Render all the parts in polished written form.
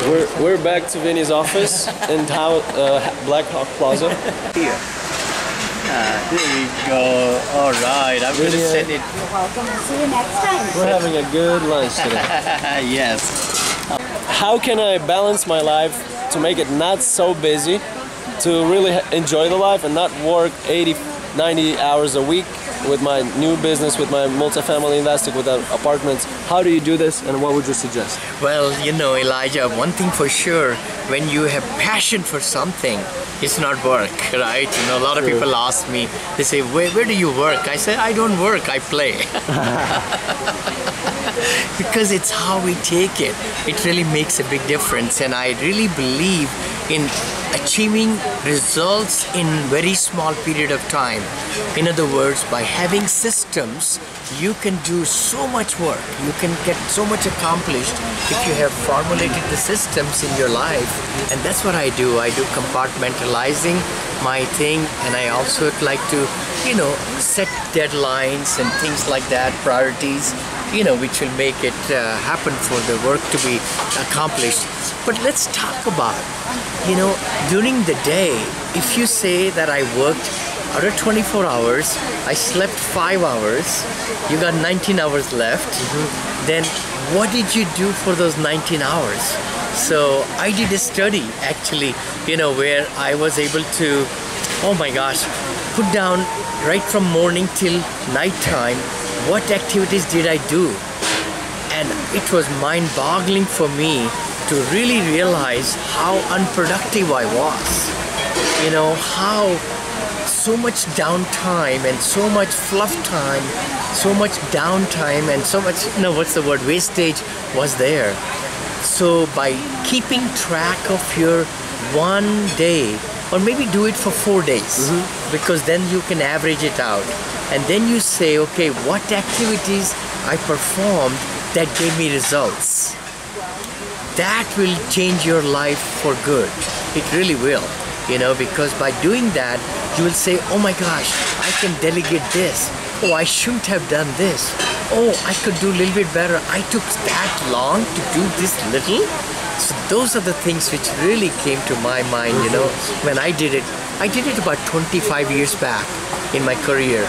We're back to Vinney's office in Black Hawk Plaza. Here. There we go. All right, I'm going to send it. You're welcome. See you next time. We're having a good lunch today. Yes. How can I balance my life to make it not so busy, to really enjoy the life and not work 80, 90 hours a week with my new business, with my multifamily investing, with apartments? How do you do this, and what would you suggest? Well, you know, Elijah, one thing for sure, when you have passion for something, it's not work, right? You know, a lot of people ask me, they say, where do you work? I say, I don't work, I play. Because it's how we take it. It really makes a big difference, and I really believe in achieving results in very small period of time. In other words, by having systems, you can do so much work. You can get so much accomplished if you have formulated the systems in your life. And that's what I do. I do compartmentalizing my thing, and I also like to, you know, set deadlines and things like that, priorities, you know, which will make it happen for the work to be accomplished. But let's talk about, you know, during the day, if you say that I worked out of 24 hours, I slept 5 hours, you got 19 hours left, then what did you do for those 19 hours? So I did a study actually, you know, where I was able to, oh my gosh, put down right from morning till nighttime, what activities did I do? And it was mind-boggling for me to really realize how unproductive I was. You know, how so much downtime and so much fluff time, so much downtime and so much, you know, what's the word, wastage was there. So by keeping track of your one day, or maybe do it for 4 days, because then you can average it out. And then you say, okay, what activities I performed that gave me results. That will change your life for good. It really will, you know, because by doing that, you will say, oh my gosh, I can delegate this. Oh, I shouldn't have done this. Oh, I could do a little bit better. I took that long to do this little. So those are the things which really came to my mind, you know, when I did it. I did it about 25 years back in my career.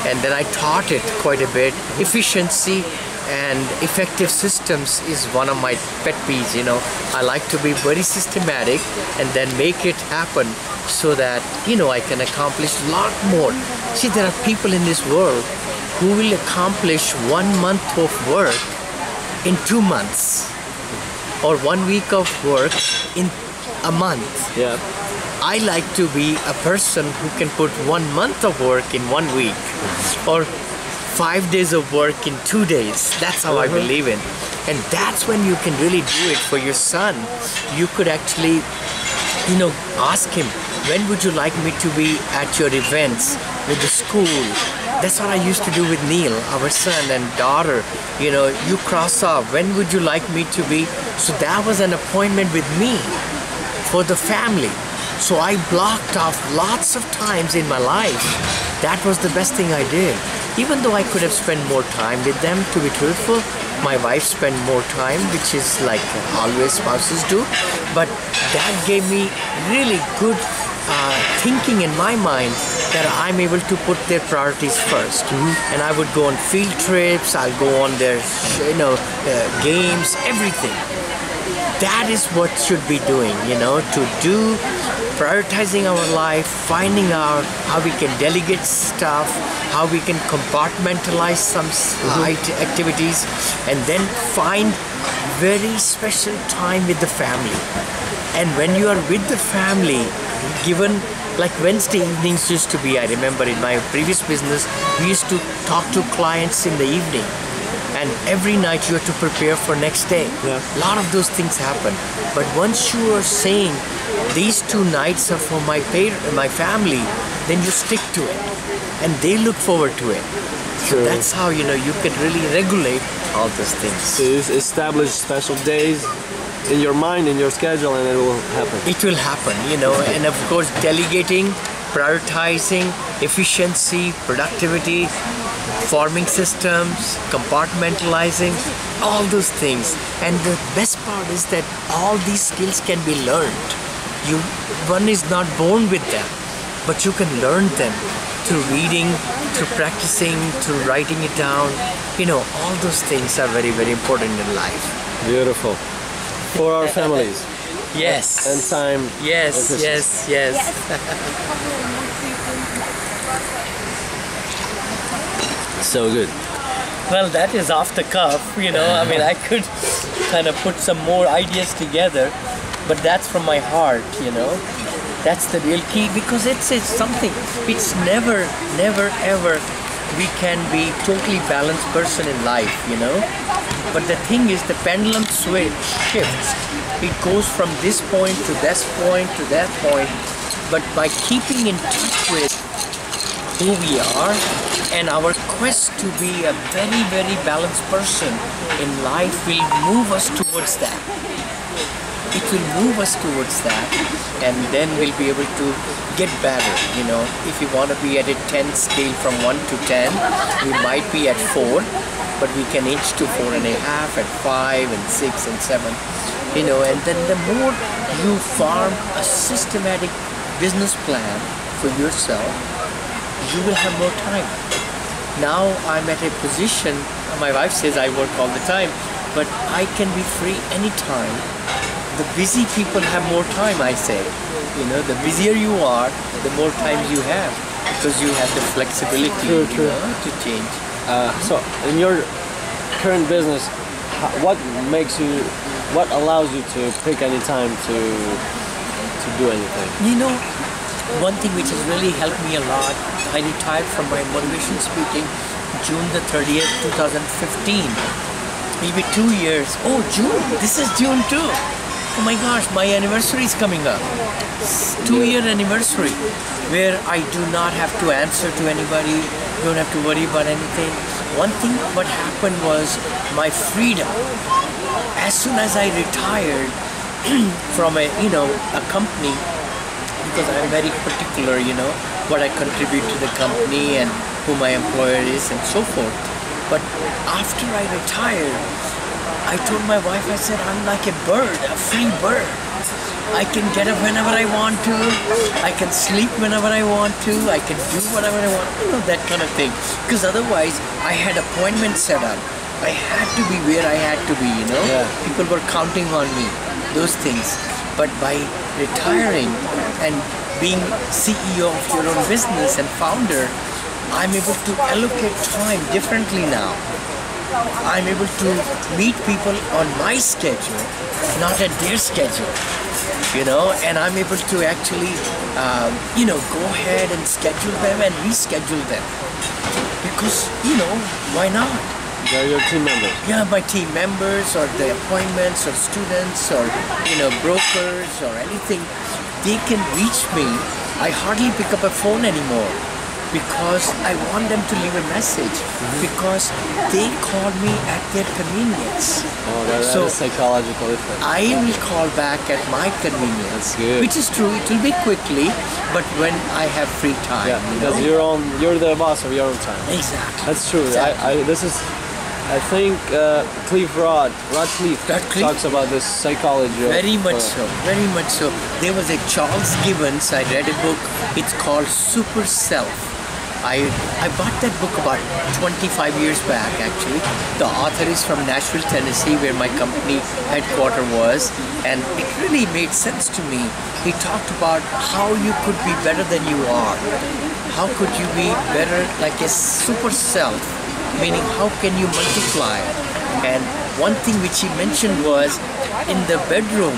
And then I taught it quite a bit. Efficiency and effective systems is one of my pet peeves, you know. I like to be very systematic and then make it happen so that, you know, I can accomplish a lot more. See, there are people in this world who will accomplish 1 month of work in 2 months, or 1 week of work in a month. Yeah. I like to be a person who can put 1 month of work in 1 week, or 5 days of work in 2 days. That's how I believe in. And that's when you can really do it for your son. You could actually, you know, ask him, when would you like me to be at your events with the school? That's what I used to do with Neil, our son and daughter. You know, you cross off, when would you like me to be? So that was an appointment with me for the family. So I blocked off lots of times in my life. That was the best thing I did. Even though I could have spent more time with them, to be truthful, my wife spent more time, which is like always spouses do. But that gave me really good thinking in my mind that I'm able to put their priorities first. And I would go on field trips, I'll go on their, you know, games, everything. That is what should be doing, you know, to do, prioritizing our life, finding out how we can delegate stuff, how we can compartmentalize some activities, and then find very special time with the family. And when you are with the family, given like Wednesday evenings used to be, I remember in my previous business, we used to talk to clients in the evening. And every night you have to prepare for next day. Yeah. A lot of those things happen. But once you are saying, these 2 nights are for my family, then you stick to it. And they look forward to it. So that's how, you know, you can really regulate all those things. So you establish special days in your mind, in your schedule, and it will happen. It will happen, you know, and of course delegating, prioritizing, efficiency, productivity, forming systems, compartmentalizing, all those things. And the best part is that all these skills can be learned. One is not born with them, but you can learn them through reading, through practicing, through writing it down. All those things are very, very important in life. Beautiful. For our families. Yes. And time. Yes, yes. So good. Well, that is off the cuff, I mean, I could kind of put some more ideas together, but that's from my heart, That's the real key, because it's something, it's never, ever we can be totally balanced person in life, But the thing is, the pendulum shifts. It goes from this point to this point to that point, but by keeping in touch with who we are and our quest to be a very, very balanced person in life will move us towards that. It will move us towards that, and then we'll be able to get better, If you want to be at a 10 scale from 1 to 10, we might be at 4, but we can inch to 4.5, at 5 and 6 and 7, and then the more you form a systematic business plan for yourself, you will have more time. Now I'm at a position, my wife says I work all the time, but I can be free anytime. The busy people have more time, I say. The busier you are, the more time you have, because you have the flexibility to change. So in your current business, what allows you to pick any time to do anything? One thing which has really helped me a lot, I retired from my motivation speaking June the 30th, 2015. Maybe 2 years. Oh, June. This is June too. Oh my gosh, my anniversary is coming up. 2-year anniversary, where I do not have to answer to anybody, don't have to worry about anything. One thing what happened was my freedom. As soon as I retired from a company, because I'm very particular, what I contribute to the company and who my employer is and so forth. But after I retired, I told my wife, I said, I'm like a bird, a free bird. I can get up whenever I want to. I can sleep whenever I want to. I can do whatever I want, that kind of thing. Because otherwise, I had appointments set up. I had to be where I had to be, Yeah. People were counting on me, those things. But by retiring and being CEO of your own business and founder, I'm able to allocate time differently now. I'm able to meet people on my schedule, not at their schedule, and I'm able to actually, go ahead and schedule them and reschedule them. Because, why not? They're your team members. Yeah, my team members or the appointments or students or, brokers or anything, they can reach me. I hardly pick up a phone anymore because I want them to leave a message because they call me at their convenience. Oh, that is psychological effect. I will call back at my convenience. That's good. Which is true, it will be quickly, but when I have free time. Yeah, because you're the boss of your own time. Exactly. That's true. Exactly. I think Radcliffe talks about this psychology. Very much so, very much so. There was a Charles Gibbons, I read a book, it's called Super Self. I bought that book about 25 years back actually. The author is from Nashville, Tennessee, where my company headquarters was, and it really made sense to me. He talked about how you could be better than you are. How could you be better like a super self? Meaning, how can you multiply? And one thing which he mentioned was, in the bedroom,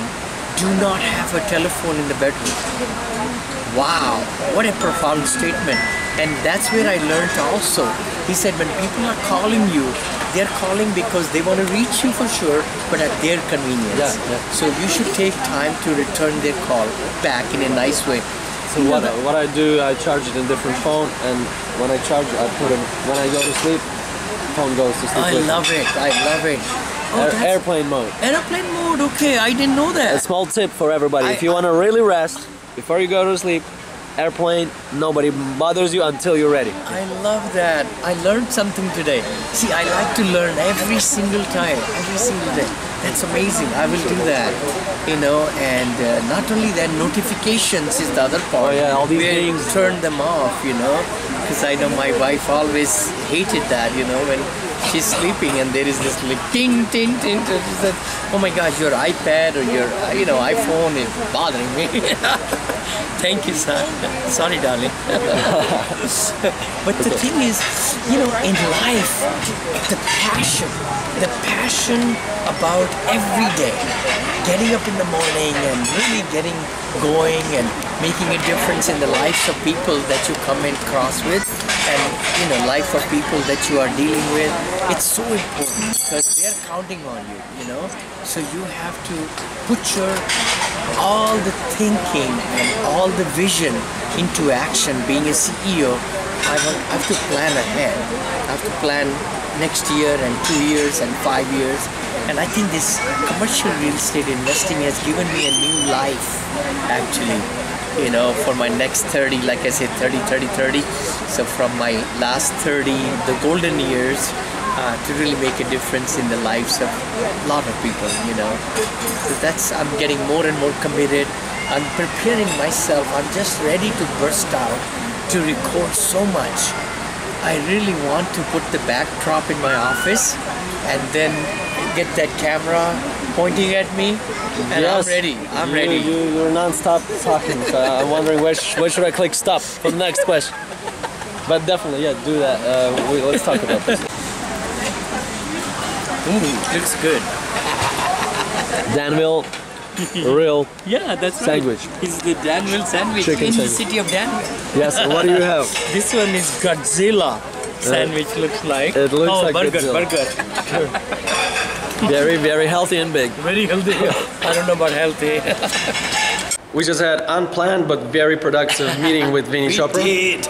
do not have a telephone in the bedroom. Wow, what a profound statement. And that's where I learned also. He said, when people are calling you, they're calling because they want to reach you for sure, but at their convenience. Yeah. So you should take time to return their call back in a nice way. So what I do, I charge it in different phone, and when I charge it, I put it, when I go to sleep, phone goes to sleep. I love it. I love it. Airplane mode. Airplane mode. Okay, I didn't know that. A small tip for everybody: if you want to really rest before you go to sleep, airplane, nobody bothers you until you're ready. I love that. I learned something today. See, I like to learn every single time, every single day. That's amazing. I will do that. You know, and not only that, notifications is the other part. Oh yeah, all these where you things. turn them off, you know, because I know my wife always hated that, you know, when she's sleeping and there is this like ting, ting, ting. She said, oh my gosh, your iPad or your, you know, iPhone is bothering me. Thank you, son. Sorry, darling. But the thing is, you know, in life, the passion about every day, getting up in the morning and really getting going and making a difference in the lives of people that you come in cross with, and you know, life of people that you are dealing with. It's so important because they're counting on you, you know. So you have to put your all the thinking and all the vision into action. Being a CEO, I have to plan ahead. I have to plan next year and 2 years and 5 years. And I think this commercial real estate investing has given me a new life, actually. You know, for my next 30, like I said, 30, 30, 30. So from my last 30, the golden years, to really make a difference in the lives of a lot of people, you know. So that's, I'm getting more and more committed. I'm preparing myself. I'm just ready to burst out to record so much. I really want to put the backdrop in my office and then get that camera pointing at me, and yes, I'm ready. I'm ready. You're non-stop talking, so I'm wondering where should I click stop for the next question. But definitely, yeah, do that. Let's talk about this. Ooh, looks good. Danville, real yeah, that's sandwich. Right. It's the Danville sandwich Chicken in sandwich. the city of Danville. Yes, and what do you have? This one is Godzilla sandwich, looks like. It looks like burger, Godzilla. burger. Very, very healthy and big. Very healthy. I don't know about healthy. We just had unplanned but very productive meeting with Vinney Chopra. We did.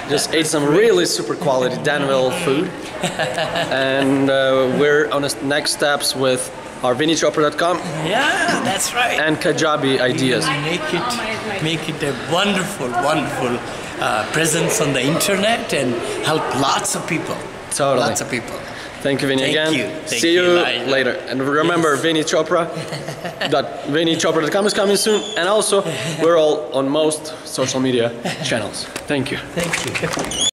Just ate some really super quality Danville food. And we're on the next steps with our VinneyChopra.com. Yeah, that's right. And Kajabi ideas. Make it a wonderful, wonderful presence on the internet and help lots of people. Totally. Lots of people. Thank you, Vinney, again. Thank See you Elijah. later. And remember, yes. Vinney Chopra. VinneyChopra.com is coming soon. And also, we're all on most social media channels. Thank you. Thank you.